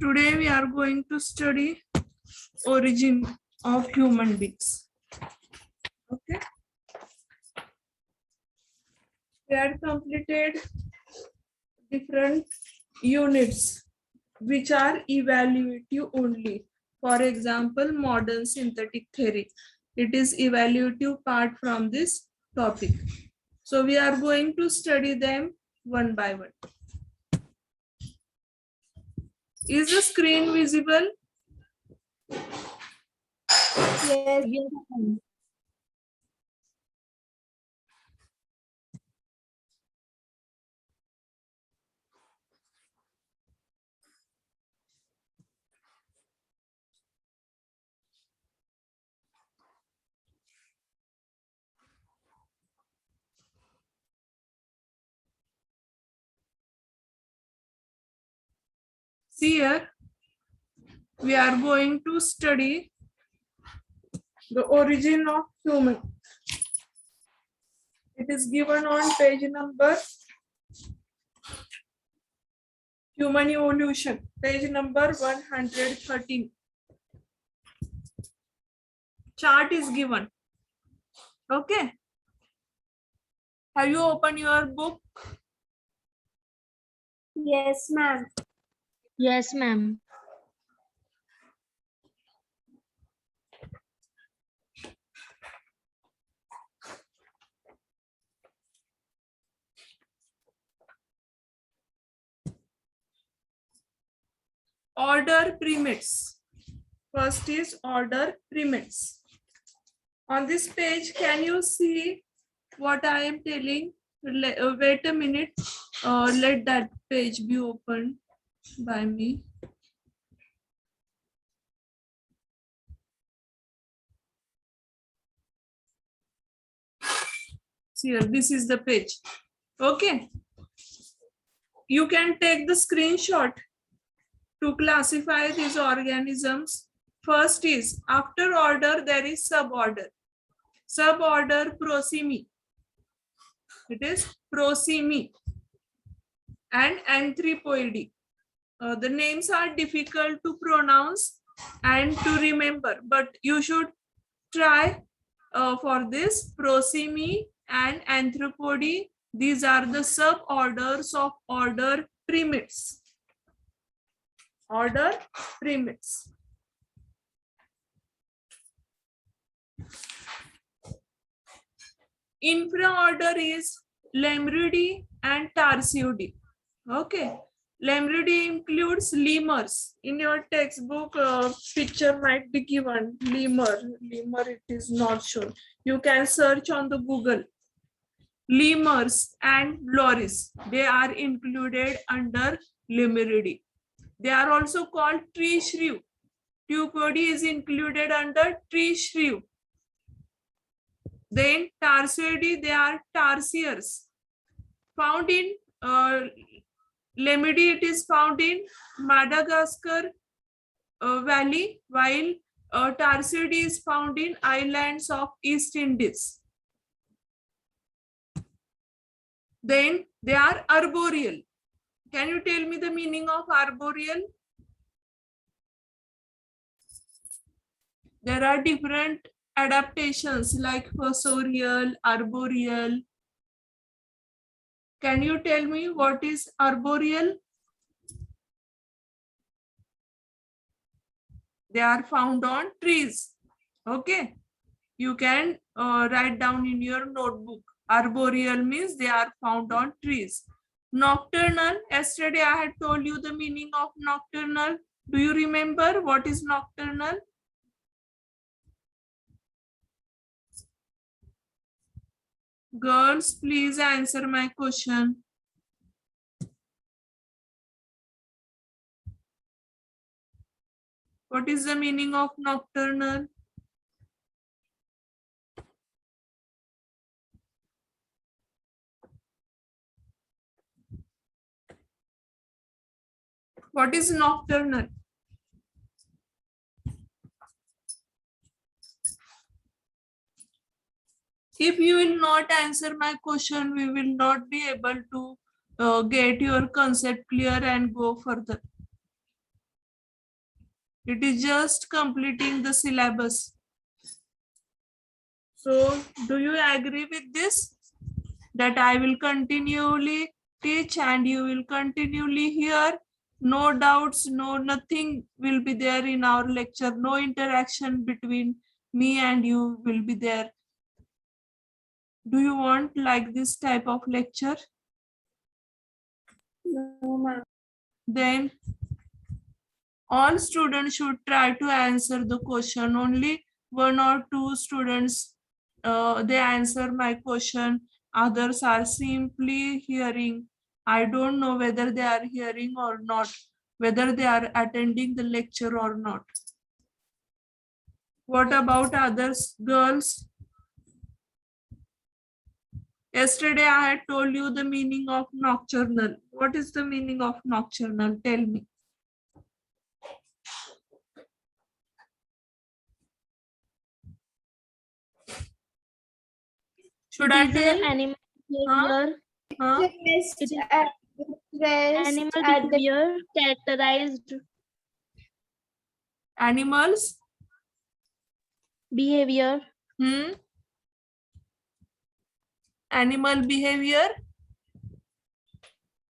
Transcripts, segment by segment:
Today we are going to study origin of human beings. Okay. We have completed different units which are evaluative only. For example, modern synthetic theory. It is evaluative part from this topic. So we are going to study them one by one. Is the screen visible? Yes. See here, we are going to study the origin of human. It is given on page number Human Evolution, page number 113. Chart is given. Okay. Have you opened your book? Yes, ma'am. Yes, ma'am. Order primates. First is order primates. On this page, can you see what I am telling? Wait a minute. Let that page be opened by me. See here, this is the page. Okay. You can take the screenshot to classify these organisms. First is, after order, there is suborder. Suborder Prosimi. It is Prosimi and Anthropoidy. The names are difficult to pronounce and to remember, but you should try for this. Prosimi and Anthropoidy. These are the suborders of order primates. Order primates. Infraorder is Lemuridae and Tarsiodie. Okay. Lemuridae includes lemurs. In your textbook, picture might be given. Lemur. Lemur, it is not shown. You can search on the Google. Lemurs and loris. They are included under Lemuridae. They are also called tree shrew. Tupodi is included under tree shrew. Then Tarsiodie, they are tarsiers. Found in Lemuridae, it is found in Madagascar valley, while Tarsiodie is found in islands of East Indies. Then they are arboreal. Can you tell me the meaning of arboreal? There are different adaptations like fossorial, arboreal. Can you tell me what is arboreal? They are found on trees. Okay. You can write down in your notebook. Arboreal means they are found on trees. Nocturnal, yesterday I had told you the meaning of nocturnal. Do you remember what is nocturnal? Girls, please answer my question. What is the meaning of nocturnal? What is nocturnal? If you will not answer my question, we will not be able to get your concept clear and go further. It is just completing the syllabus. So do you agree with this? That I will continually teach and you will continually hear. No doubts, no nothing will be there in our lecture. No interaction between me and you will be there. Do you want like this type of lecture? No, ma'am. Then all students should try to answer the question. Only one or two students they answer my question. Others are simply hearing. I don't know whether they are hearing or not, whether they are attending the lecture or not. What about others, girls? Yesterday I had told you the meaning of nocturnal. What is the meaning of nocturnal? Tell me. Should I It is tell? a animal Huh? behavior. Huh? Rest It at, rest animal at the behavior characterized Animals? behavior. Animal behavior?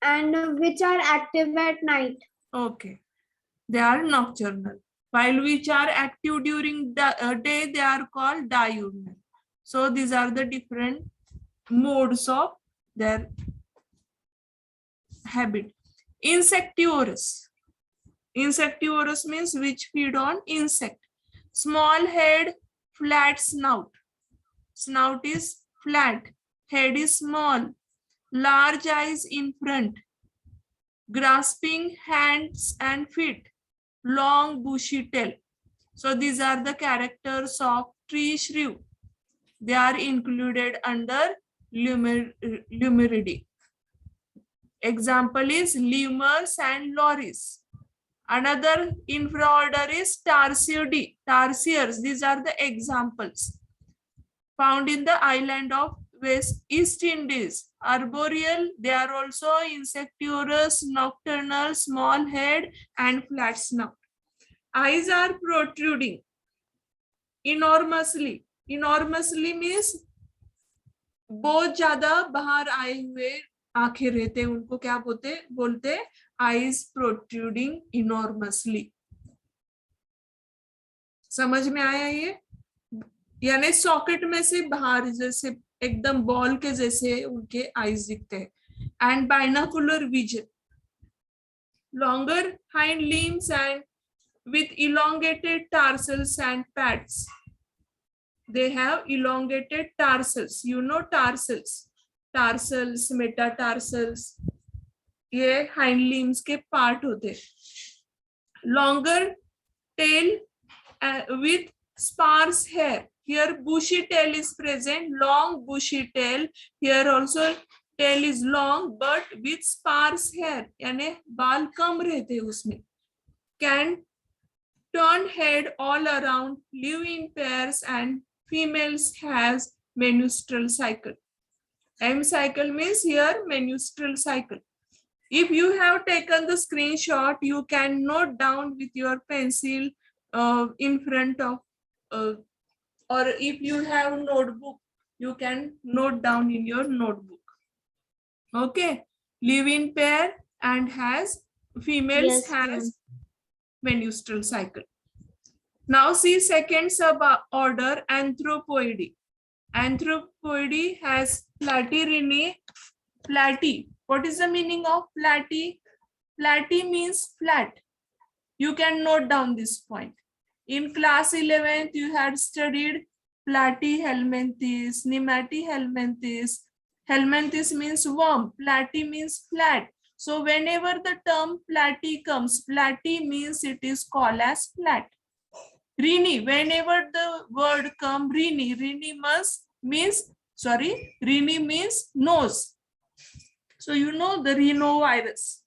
and which are active at night. Okay. They are nocturnal. While which are active during the day, they are called diurnal. So these are the different modes of their habit. Insectivorous. Insectivorous means which feed on insect. Small head, flat snout. Snout is flat. Head is small. Large eyes in front. Grasping hands and feet. Long bushy tail. So these are the characters of tree shrew. They are included under Lumeridae. Example is lemurs and loris. Another infraorder is Tarsiidae. Tarsiers, these are the examples. Found in the island of East Indies. Arboreal, they are also insectivorous, nocturnal, small head and flat snout. Eyes are protruding enormously. Enormously means बहुत ज्यादा बाहर आए हुए आंखें रहते हैं, उनको क्या बोलते आईज प्रोट्रूडिंग इनॉर्मसली. समझ में आया ये? यानी सॉकेट में से बाहर जैसे एकदम बॉल के जैसे उनके आईज दिखते हैं. And binocular vision. Longer hind limbs and with elongated tarsals and pads. They have elongated tarsals. You know tarsals. Tarsals, metatarsals. ये hind limbs के part होते. Longer tail with sparse hair. Here bushy tail is present. Long bushy tail. Here also tail is long but with sparse hair. यानी बाल कम रहते उसमें. Can turn head all around, live in pairs, and females has menstrual cycle. M cycle means here menstrual cycle. If you have taken the screenshot, you can note down with your pencil in front of, or if you have notebook, you can note down in your notebook. Okay, live in pair and has females Yes, has menstrual cycle. Now see second suborder Anthropoidae. Anthropoidae has platyrrhinae. Platy. What is the meaning of platy? Platy means flat. You can note down this point. In class 11th, you had studied Platyhelminthes, Nematihelminthes. Helminthes means worm. Platy means flat. So whenever the term platy comes, platy means it is called as flat. Rhini, whenever the word come rhini, rhini means nose. So you know the rhinovirus,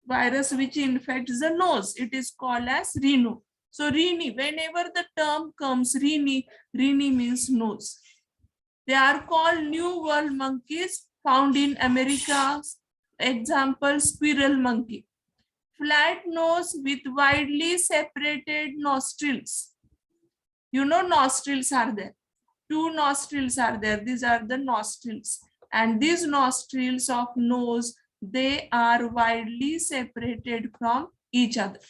virus which infects the nose, it is called as rhino. So rhini, whenever the term comes rhini means nose. They are called New World monkeys found in America. Example, squirrel monkey. flat nose with widely separated nostrils. You know nostrils are there. Two nostrils are there. These are the nostrils. And these nostrils of nose, they are widely separated from each other.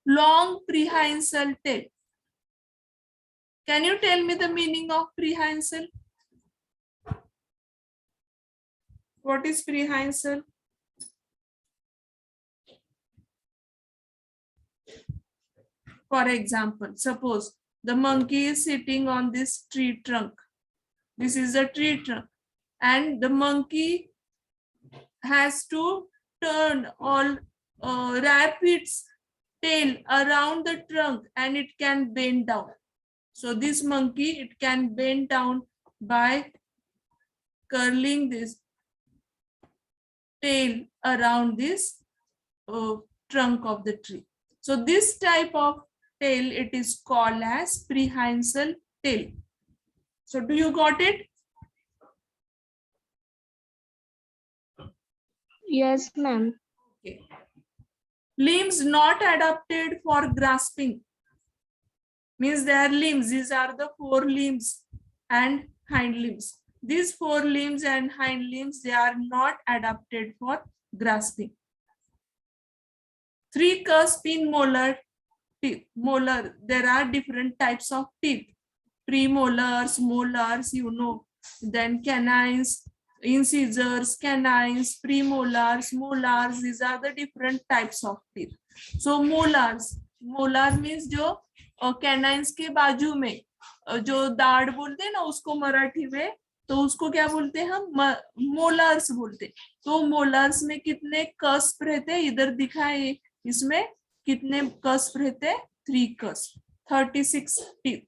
Long prehensile tail. Can you tell me the meaning of prehensile? What is prehensile? For example, suppose the monkey is sitting on this tree trunk. This is a tree trunk. And the monkey has to turn or wrap its tail around the trunk and it can bend down. So this monkey, it can bend down by curling this tail around this trunk of the tree. So this type of tail, it is called as prehensile tail. So do you got it? Yes, ma'am. Okay. Limbs not adapted for grasping. Means their limbs, these are the four limbs and hind limbs. These four limbs and hind limbs, they are not adapted for grasping. Three cusp in molar teeth. Molar, there are different types of teeth. Premolars, molars, you know. Then canines, incisors, canines, premolars, molars. These are the different types of teeth. So molars, molar means जो canines के बाजू में जो दाढ़ बोलते हैं ना उसको मराठी में तो उसको क्या बोलते हैं हम मोलर्स बोलते हैं. तो मोलर्स में कितने कस्प रहते हैं इधर दिखाए इसमें कितने कस्प रहते हैं 3 cusp 36 teeth.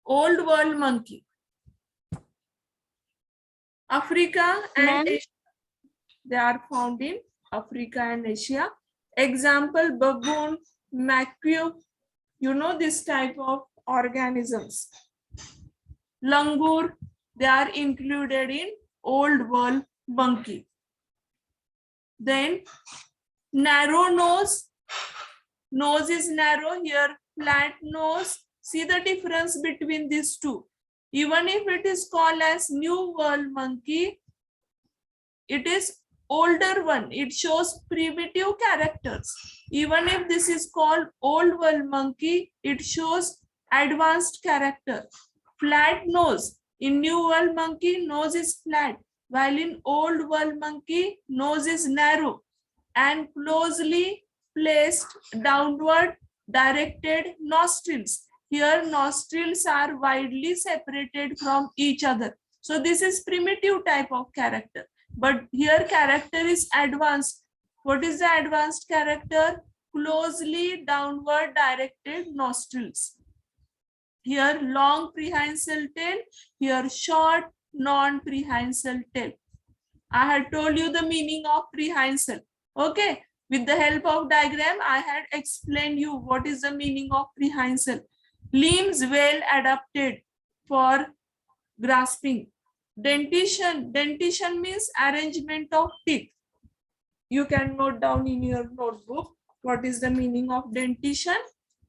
Old world monkey. Africa and Asia. They are found in Africa and Asia. Example, baboon, macaque. You know this type of organisms. Langur, they are included in old world monkey. Then narrow nose. Nose is narrow here, flat nose. See the difference between these two. Even if it is called as new world monkey, it is older one. It shows primitive characters. Even if this is called old world monkey, it shows advanced character. Flat nose. In new world monkey, nose is flat, while in old world monkey, nose is narrow and closely placed downward directed nostrils. Here nostrils are widely separated from each other. So this is primitive type of character. But here character is advanced. What is the advanced character? Closely downward directed nostrils. Here long prehensile tail, here short non-prehensile tail. I had told you the meaning of prehensile. Okay. With the help of diagram, I had explained you what is the meaning of prehensile. Limbs well adapted for grasping. Dentition. Dentition means arrangement of teeth. You can note down in your notebook what is the meaning of dentition.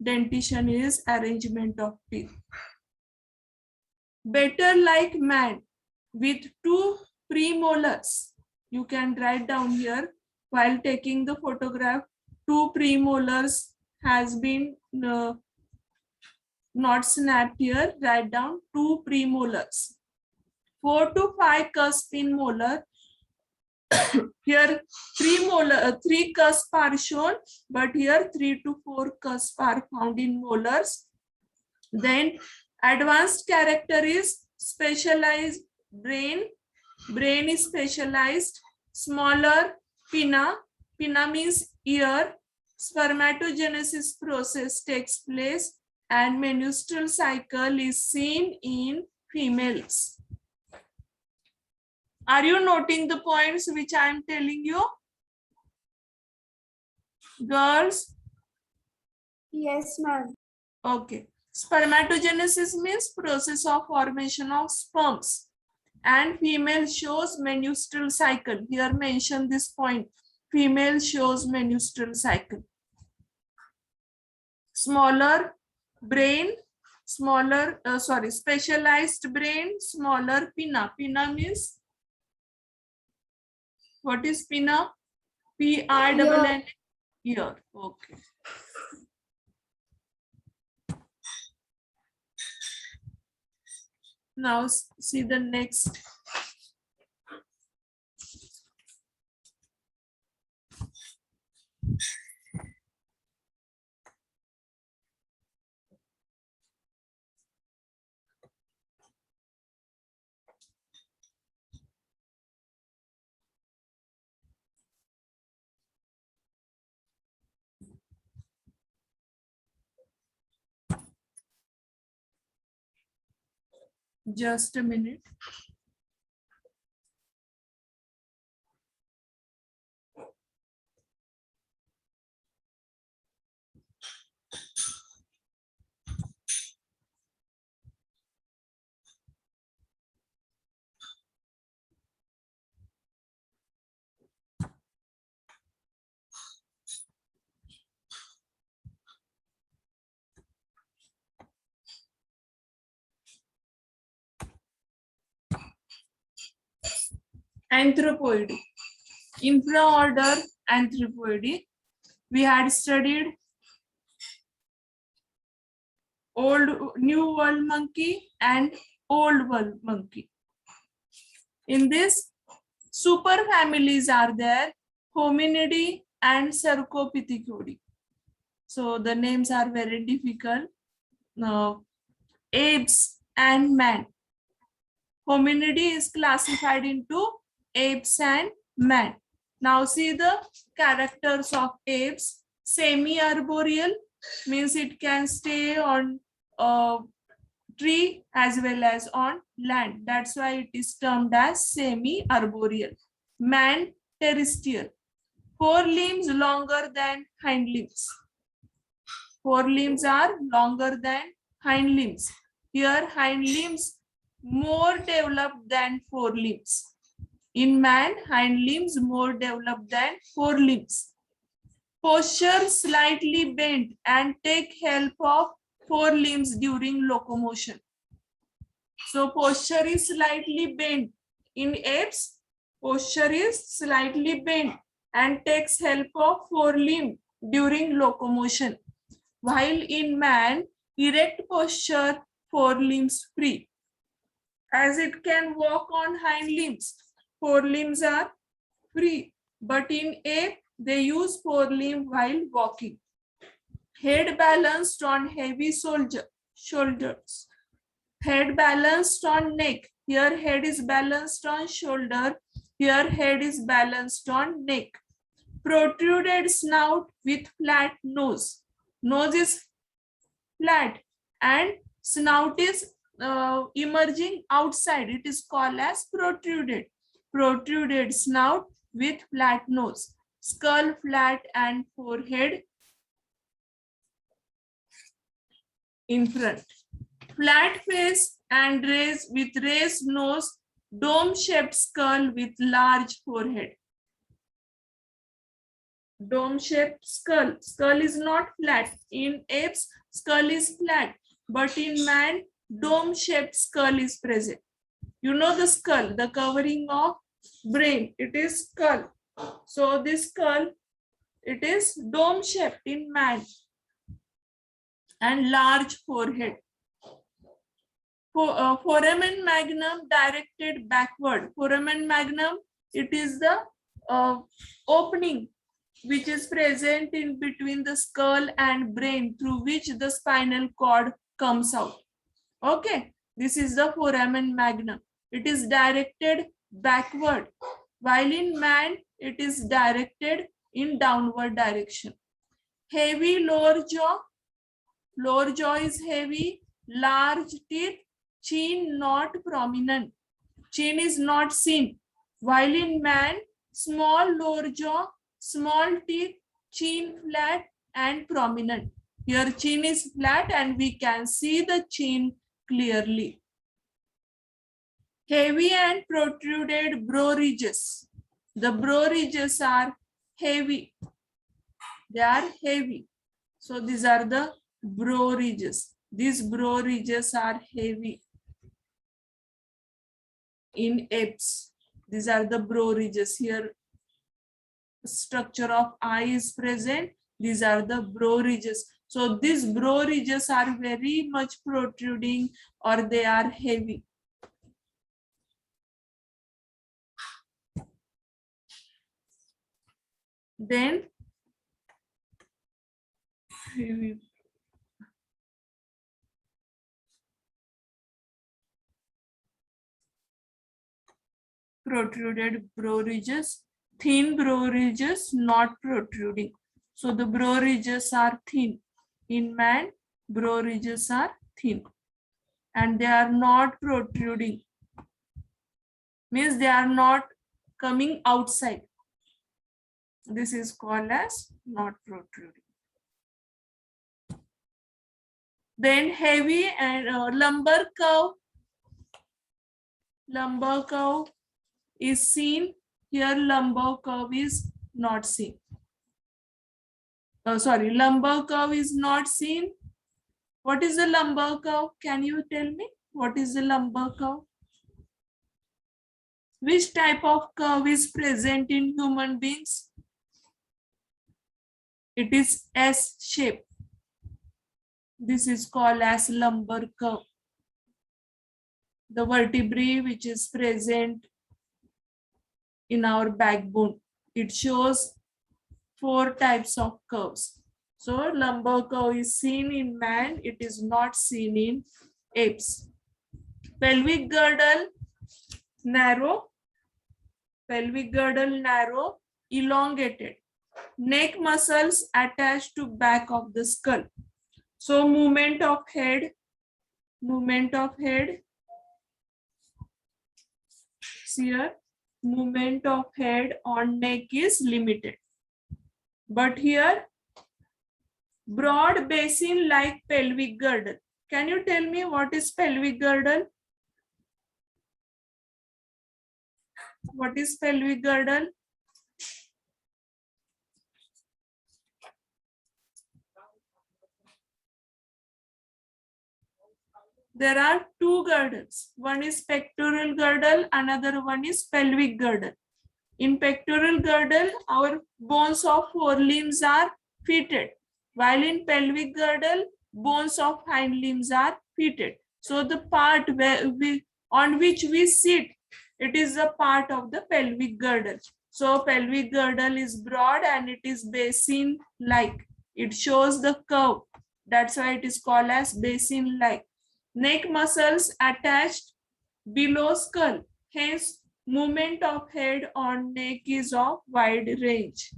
Dentition is arrangement of teeth. Better like man with 2 premolars. You can write down here while taking the photograph. 2 premolars has been not snapped here. Write down 2 premolars. 4 to 5 cusp in molar. Here 3 cusp are shown, but here 3 to 4 cusp are found in molars. Then advanced character is specialized brain. Brain is specialized. Smaller pinna. Pinna means ear. Spermatogenesis process takes place and menstrual cycle is seen in females. Are you noting the points which I am telling you? Girls? Yes, ma'am. Okay. Spermatogenesis means process of formation of sperms. And female shows menstrual cycle. Here mention this point. Female shows menstrual cycle. Smaller brain, specialized brain, smaller pinna. Pinna means, what is pinna? P-I-N-N, ear. Okay. Now see the next. Just a minute. Anthropoidy. Infraorder Anthropoidy. We had studied New World monkey and Old World monkey. In this, super families are there, Hominidae and Cercopithecodi. So the names are very difficult. Apes and man. Hominidae is classified into apes and man. Now see the characters of apes. Semi-arboreal means it can stay on a tree as well as on land. That's why it is termed as semi-arboreal. Man, terrestrial. Forelimbs longer than hind limbs. Forelimbs are longer than hind limbs. Here hind limbs more developed than forelimbs. In man, hind limbs more developed than forelimbs. Posture slightly bent and take help of forelimbs during locomotion. So posture is slightly bent. In apes, posture is slightly bent and takes help of forelimb during locomotion. While in man, erect posture, forelimbs free. As it can walk on hind limbs, forelimbs are free. But in ape, they use forelimb while walking. Head balanced on heavy shoulders. Head balanced on neck. Here head is balanced on shoulder. Here head is balanced on neck. Protruded snout with flat nose. Nose is flat and snout is emerging outside. It is called as protruded. Protruded snout with flat nose. Skull flat and forehead in front. Flat face and raised nose, dome-shaped skull with large forehead. Dome-shaped skull. Skull is not flat. In apes, skull is flat. But in man, dome-shaped skull is present. You know the skull, the covering of brain. It is skull. So this skull, it is dome-shaped in man. And large forehead. Foramen magnum directed backward. Foramen magnum, it is the opening which is present in between the skull and brain through which the spinal cord comes out. Okay, this is the foramen magnum. It is directed backward, while in man it is directed in downward direction. Heavy lower jaw. Lower jaw is heavy, large teeth, chin not prominent. Chin is not seen. While in man, small lower jaw, small teeth, chin flat and prominent. Here chin is flat and we can see the chin clearly. Heavy and protruded brow ridges. The brow ridges are heavy. They are heavy. So these are the brow ridges. These brow ridges are heavy in apes. These are the brow ridges. Here structure of eye is present. These are the brow ridges. So these brow ridges are very much protruding or they are heavy. Then heavy. Protruded brow ridges, thin brow ridges not protruding. So the brow ridges are thin. In man, brow ridges are thin and they are not protruding. Means they are not coming outside. This is called as not protruding. Then heavy and lumbar curve. Lumbar curve is seen. Here lumbar curve is not seen. Sorry, lumbar curve is not seen. What is the lumbar curve? Can you tell me what is the lumbar curve? Which type of curve is present in human beings? It is S shape. This is called as lumbar curve. The vertebrae which is present in our backbone. It shows 4 types of curves. So lumbar curve is seen in man, it is not seen in apes. Pelvic girdle narrow, elongated. Neck muscles attached to back of the skull. So movement of head. Here, movement of head on neck is limited. But here, broad basin like pelvic girdle. Can you tell me what is pelvic girdle? What is pelvic girdle? There are 2 girdles. One is pectoral girdle, another one is pelvic girdle. In pectoral girdle, our bones of forelimbs are fitted, while in pelvic girdle, bones of hind limbs are fitted. So the part on which we sit, it is a part of the pelvic girdle. So pelvic girdle is broad and it is basin-like. It shows the curve. That's why it is called as basin-like. Neck muscles attached below skull. Hence, movement of head on neck is of wide range.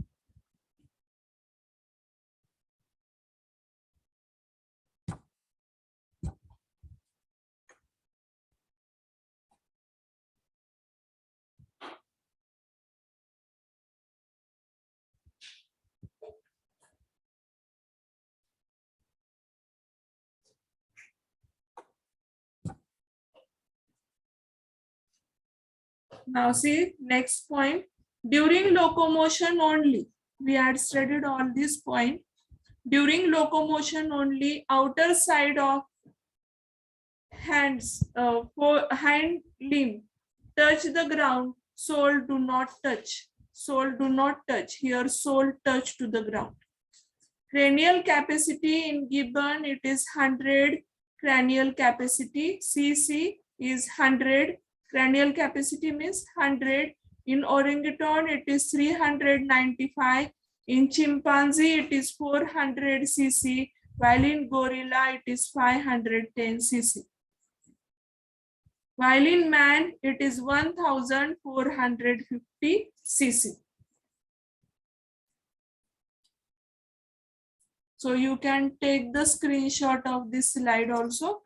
Now see next point. During locomotion only, we had studied all this point. During locomotion only, outer side of hands, for hind limb touch the ground, sole do not touch. Sole do not touch. Here sole touch to the ground. Cranial capacity in gibbon, it is 100 cranial capacity. CC is 100. Cranial capacity means 100. In orangutan, it is 395. In chimpanzee, it is 400 cc. While in gorilla, it is 510 cc. While in man, it is 1450 cc. So you can take the screenshot of this slide also.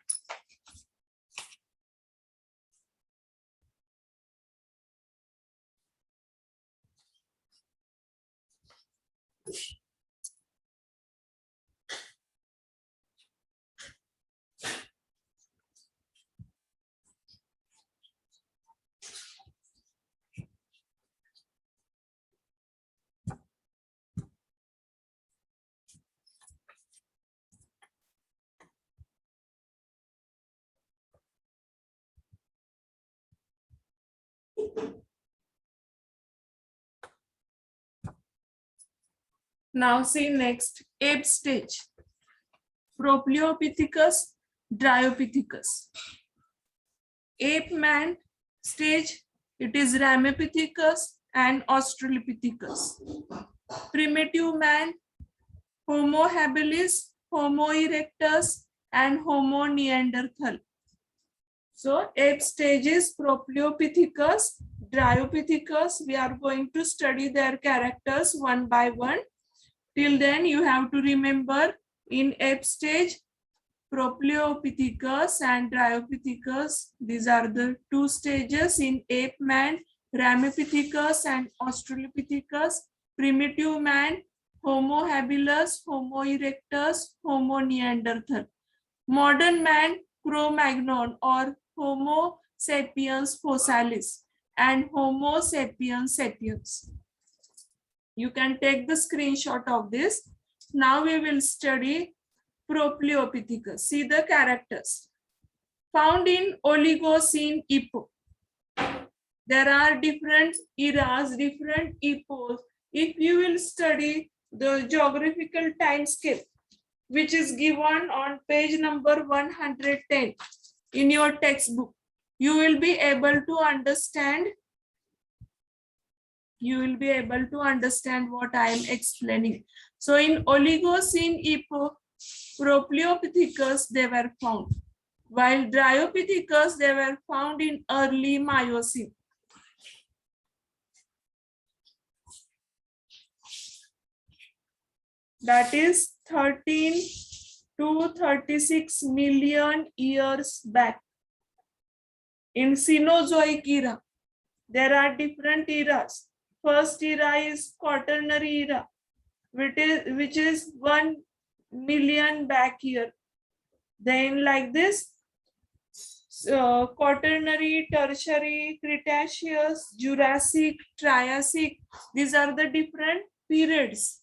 Now see next, ape stage. Propleopithecus, Dryopithecus. Ape man stage, it is Ramapithecus and Australopithecus. Primitive man, Homo habilis, Homo erectus, and Homo neanderthal. So ape stages, Propleopithecus, Dryopithecus. We are going to study their characters one by one. Till then, you have to remember in ape stage, Propleopithecus and Dryopithecus. These are the two stages in ape man, Ramapithecus and Australopithecus. Primitive man, Homo habilis, Homo erectus, Homo neanderthal. Modern man, Cro-Magnon or Homo sapiens fossilis and Homo sapiens sapiens. You can take the screenshot of this. Now we will study Propleopithecus. See the characters. Found in Oligocene epoch. There are different eras, different epochs. If you will study the geographical time scale, which is given on page number 110 in your textbook, you will be able to understand. You will be able to understand what I am explaining. So in Oligocene epoch, Propleopithecus they were found, while Dryopithecus they were found in early Miocene. That is 13 to 36 million years back. In Cenozoic era, there are different eras. First era is Quaternary era, which is 1 million back here. Then like this, Quaternary, Tertiary, Cretaceous, Jurassic, Triassic. These are the different periods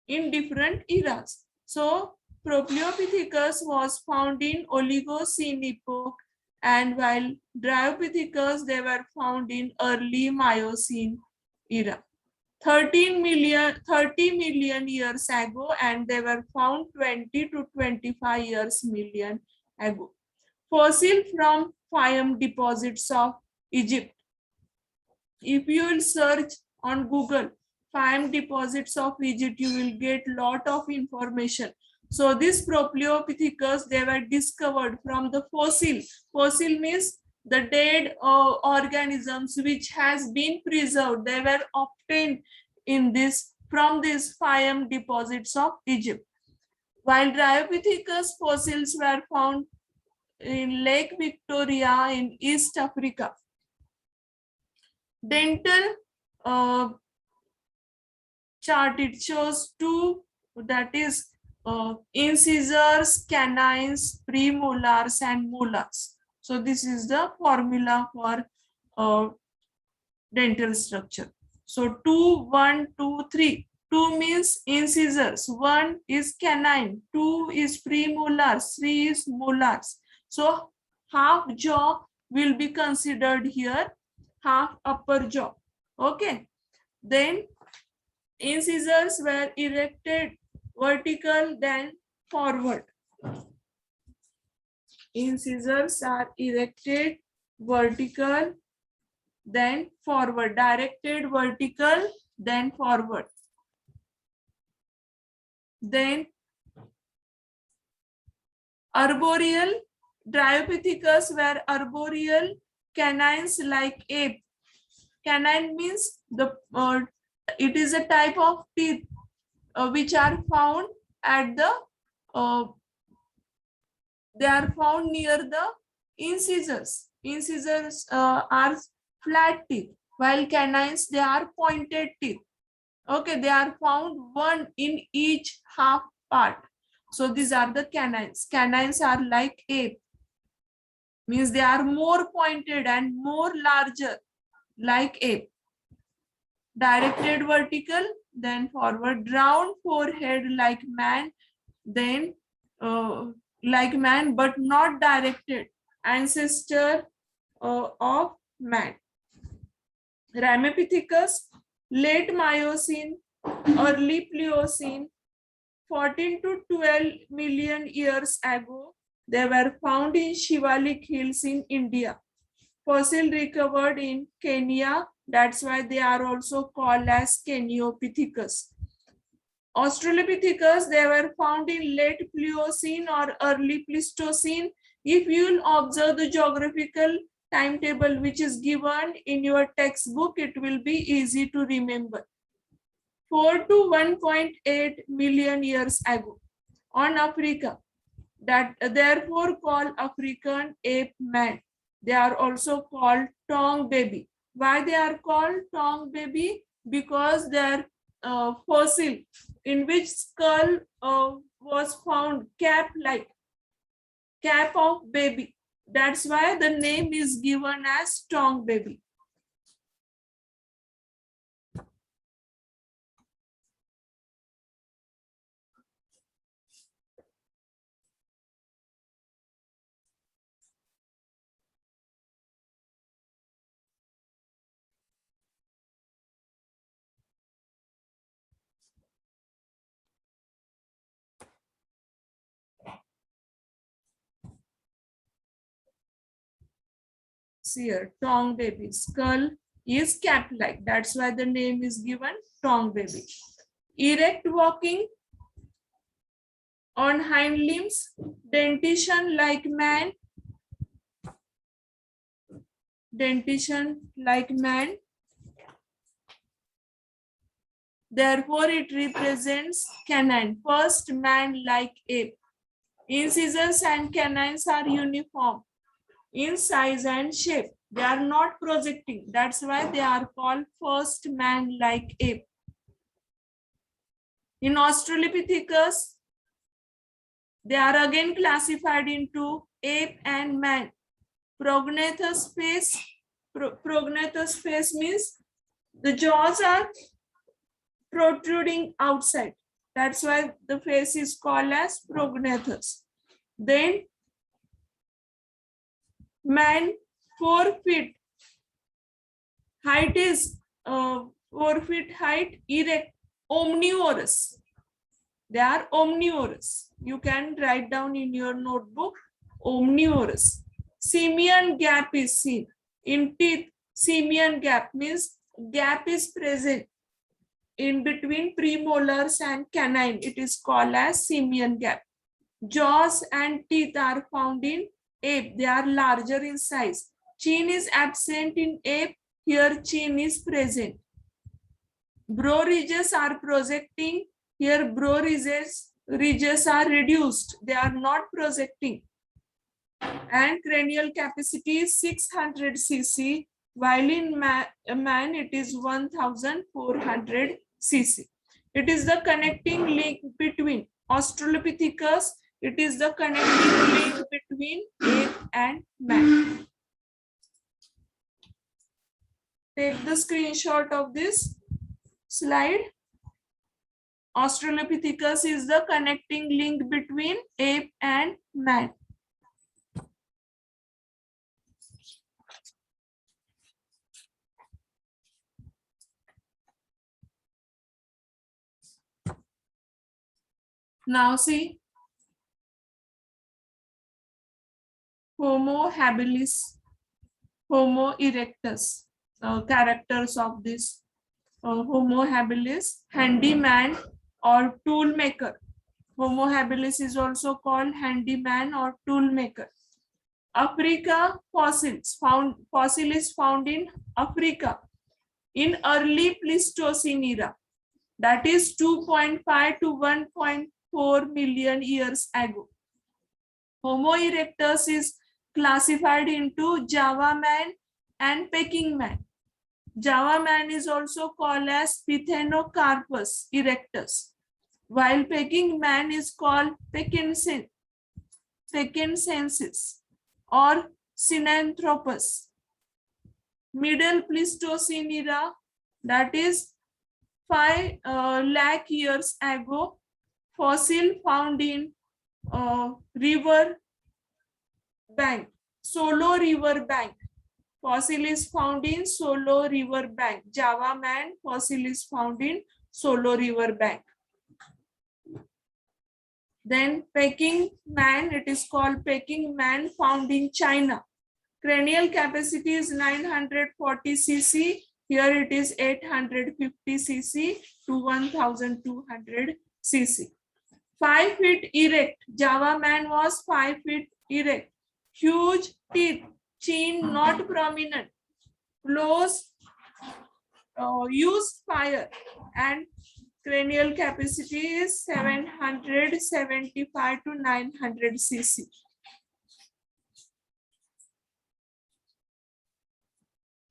in different eras. So Propleopithecus was found in Oligocene epoch, and while Dryopithecus they were found in early Miocene era. 30 million years ago, and they were found 20 to 25 years million ago. Fossil from Fayum deposits of Egypt. If you will search on Google Fayum deposits of Egypt, you will get lot of information. So this Propleopithecus, they were discovered from the fossil. Fossil means the dead organisms which has been preserved. They were obtained in this from these Fayum deposits of Egypt. While Dryopithecus fossils were found in Lake Victoria in East Africa. Dental chart, it shows two, that is incisors, canines, premolars and molars. So this is the formula for dental structure. So 2, 1, 2, 3. 2 means incisors, 1 is canine, 2 is premolars, 3 is molars. So half jaw will be considered here, half upper jaw. Okay. Then incisors were erected vertical, then forward. Incisors are erected vertical, then forward. Directed vertical, then forward. Then arboreal. Dryopithecus were arboreal, canines like ape. Canine means it is a type of teeth which are found at the they are found near the incisors. Incisors are flat teeth, while canines they are pointed teeth. Okay, they are found one in each half part. So these are the canines. Canines are like ape, means they are more pointed and more larger like ape. Directed vertical, then forward. Round forehead like man, then like man but not directed, ancestor of man. Ramapithecus, late Miocene early Pliocene, 14 to 12 million years ago, they were found in Shivalik Hills in India. Fossil recovered in Kenya, that's why they are also called as Keniopithecus. Australopithecus, they were found in late Pliocene or early Pleistocene. If you will observe the geographical timetable which is given in your textbook, it will be easy to remember. 4 to 1.8 million years ago on Africa, that therefore called African ape man. They are also called tongue baby. Why they are called tongue baby? Because their fossil in which skull was found cap-like, cap of baby. That's why the name is given as tongue baby. Here, tongue baby. Skull is cap-like. That's why the name is given tongue baby. Erect walking on hind limbs, dentition like man, dentition like man. Therefore, it represents canine. First, man like ape. Incisors and canines are uniform in size and shape. They are not projecting. That's why they are called first man like ape. In Australopithecus, they are again classified into ape and man. Prognathous face. Prognathous face means the jaws are protruding outside. That's why the face is called as prognathous. Then man, 4 feet. Height is 4 feet height, erect, omnivorous. They are omnivorous. You can write down in your notebook, omnivorous. Simian gap is seen. In teeth, simian gap means gap is present in between premolars and canine. It is called as simian gap. Jaws and teeth are found in ape. They are larger in size. Chin is absent in ape. Here chin is present. Brow ridges are projecting. Here brow ridges are reduced. They are not projecting. And cranial capacity is 600 cc, while in man it is 1400 cc. It is the connecting link between Australopithecus. It is the connecting link between ape and man. Take the screenshot of this slide. Australopithecus is the connecting link between ape and man. Now see, Homo habilis, Homo erectus, characters of this Homo habilis, handyman or tool maker. Homo habilis is also called handyman or tool maker. Africa fossils found. Fossil is found in Africa in early Pleistocene era. That is 2.5 to 1.4 million years ago. Homo erectus is classified into Java man and Peking man. Java man is also called as Pithecanthropus erectus, while Peking man is called Pekinensis or Sinanthropus. Middle Pleistocene era, that is 5 lakh years ago, fossil found in river bank, Solo river bank. Fossil is found in Solo river bank. Java man fossil is found in Solo River bank. Then Peking man, it is called Peking man, found in China. Cranial capacity is 940 cc. Here it is 850 cc to 1200 cc. 5 feet erect. Java man was 5 feet erect. Huge teeth, chin not prominent. Close, use fire, and cranial capacity is 775 to 900 cc.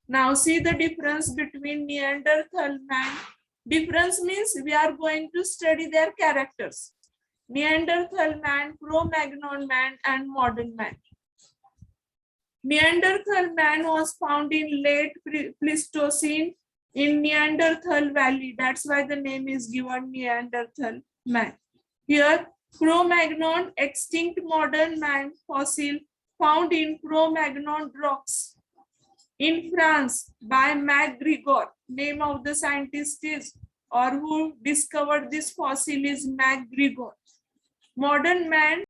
Now see the difference between Neanderthal man. Difference means we are going to study their characters. Neanderthal man, Cro-Magnon man, and modern man. Neanderthal man was found in late Pleistocene in Neanderthal Valley. That's why the name is given Neanderthal man. Here, Cro-Magnon, extinct modern man fossil found in Cro-Magnon rocks. In France by MacGregor. Name of the scientist is, or who discovered this fossil is MacGregor. Modern man